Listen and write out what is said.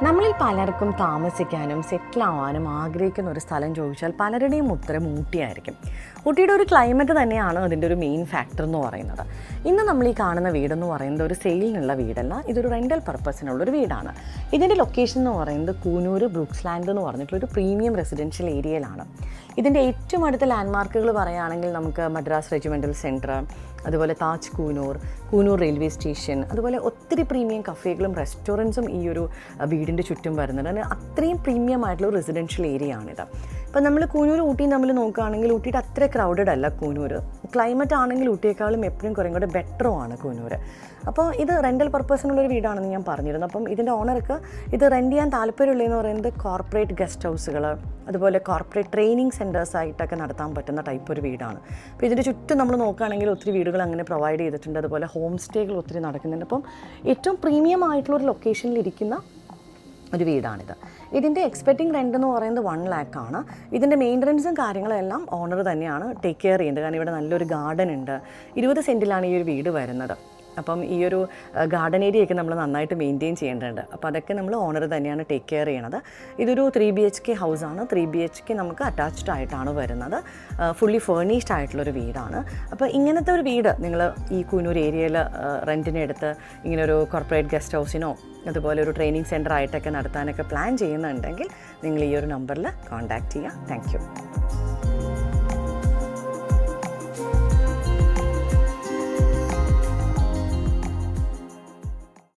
നമ്മളിൽ പലർക്കും താമസിക്കാനും സെറ്റിൽ ആവാനും ആഗ്രഹിക്കുന്ന ഒരു സ്ഥലം ചോദിച്ചാൽ പലരുടെയും ഉത്തരം ഊട്ടിയായിരിക്കും. ഊട്ടിയുടെ ഒരു ക്ലൈമറ്റ് തന്നെയാണ് അതിൻ്റെ ഒരു മെയിൻ ഫാക്ടർ എന്ന് പറയുന്നത്. ഇന്ന് നമ്മൾ ഈ കാണുന്ന വീടെന്ന് പറയുന്നത് ഒരു സെയിലിനുള്ള വീടല്ല, ഇതൊരു റെൻ്റൽ പർപ്പസിനുള്ളൊരു വീടാണ്. ഇതിൻ്റെ ലൊക്കേഷൻ എന്ന് പറയുന്നത് കൂനൂർ ബ്രൂക്സ് ലാൻഡ് എന്ന് പറഞ്ഞിട്ടുള്ളൊരു പ്രീമിയം റെസിഡൻഷ്യൽ ഏരിയയിലാണ്. ഇതിൻ്റെ ഏറ്റവും അടുത്ത ലാൻഡ്മാർക്കുകൾ പറയുകയാണെങ്കിൽ നമുക്ക് മദ്രാസ് റെജിമെൻ്റൽ സെൻറ്റർ, അതുപോലെ താജ് കൂനൂർ റെയിൽവേ സ്റ്റേഷൻ, അതുപോലെ ഒത്തിരി പ്രീമിയം കഫേകളും റെസ്റ്റോറൻറ്റ്സും ഈ ഒരു വീടിൻ്റെ ചുറ്റും വരുന്നുണ്ട്. അങ്ങനെ അത്രയും പ്രീമിയം ആയിട്ടുള്ള ഒരു റെസിഡൻഷ്യൽ ഏരിയ ആണിത്. ഇപ്പം നമ്മൾ കൂനൂർ ഊട്ടിയും തമ്മിൽ നോക്കുകയാണെങ്കിൽ ഊട്ടിയുടെ അത്ര ക്രൗഡഡ് അല്ല കൂനൂർ. ക്ലൈമറ്റ് ആണെങ്കിൽ ഊട്ടിയേക്കാളും എപ്പോഴും കുറേ കൂടെ ബെറ്ററുമാണ് കൂനൂർ. അപ്പോൾ ഇത് റെൻ്റൽ പർപ്പസിനുള്ളൊരു വീടാണെന്ന് ഞാൻ പറഞ്ഞിരുന്നു. അപ്പം ഇതിൻ്റെ ഓണർക്ക് ഇത് റെൻ്റ് ചെയ്യാൻ താല്പര്യമുള്ളതെന്ന് പറയുന്നത് കോർപ്പറേറ്റ് ഗസ്റ്റ് ഹൗസുകൾ, അതുപോലെ കോർപ്പറേറ്റ് ട്രെയിനിങ് സെൻറ്റേഴ്സായിട്ടൊക്കെ നടത്താൻ പറ്റുന്ന ടൈപ്പ് ഒരു വീടാണ്. അപ്പോൾ ഇതിൻ്റെ ചുറ്റും നമ്മൾ നോക്കുകയാണെങ്കിൽ ഒത്തിരി വീടുകൾ അങ്ങനെ പ്രൊവൈഡ് ചെയ്തിട്ടുണ്ട്. അതുപോലെ ഹോം സ്റ്റേകൾ ഒത്തിരി നടക്കുന്നുണ്ട്. അപ്പം ഏറ്റവും പ്രീമിയം ആയിട്ടുള്ളൊരു ലൊക്കേഷനിലിരിക്കുന്ന ഒരു വീടാണിത്. ഇതിൻ്റെ എക്സ്പെക്റ്റിംഗ് റെൻ്റ് എന്ന് പറയുന്നത് 1 lakh ആണ്. ഇതിൻ്റെ മെയിൻ്റനൻസും കാര്യങ്ങളെല്ലാം ഓണർ തന്നെയാണ് ടേക്ക് കെയർ ചെയ്യുന്നത്. കാരണം ഇവിടെ നല്ലൊരു ഗാർഡൻ ഉണ്ട്. 20 സെൻറ്റിലാണ് ഈ ഒരു വീട് വരുന്നത്. അപ്പം ഈ ഒരു ഗാർഡൻ ഏരിയയൊക്കെ നമ്മൾ നന്നായിട്ട് മെയിൻറ്റെയിൻ ചെയ്യേണ്ടതുണ്ട്. അപ്പോൾ അതൊക്കെ നമ്മൾ ഓണർ തന്നെയാണ് ടേക്ക് കെയർ ചെയ്യണത്. ഇതൊരു 3 BHK ഹൗസാണ്. 3 BHK നമുക്ക് അറ്റാച്ച്ഡ് ആയിട്ടാണ് വരുന്നത്. ഫുള്ളി ഫേർണിഷ്ഡ് ആയിട്ടുള്ളൊരു വീടാണ്. അപ്പോൾ ഇങ്ങനത്തെ ഒരു വീട് നിങ്ങൾ ഈ കൂനൂർ ഏരിയയിൽ റെൻറ്റിനെടുത്ത് ഇങ്ങനെ ഒരു കോർപ്പറേറ്റ് ഗസ്റ്റ് ഹൗസിനോ അതുപോലെ ഒരു ട്രെയിനിങ് സെൻറ്റർ ആയിട്ടൊക്കെ നടത്താനൊക്കെ പ്ലാൻ ചെയ്യുന്നുണ്ടെങ്കിൽ നിങ്ങൾ ഈ ഒരു നമ്പറിൽ കോൺടാക്റ്റ് ചെയ്യുക. Thank you.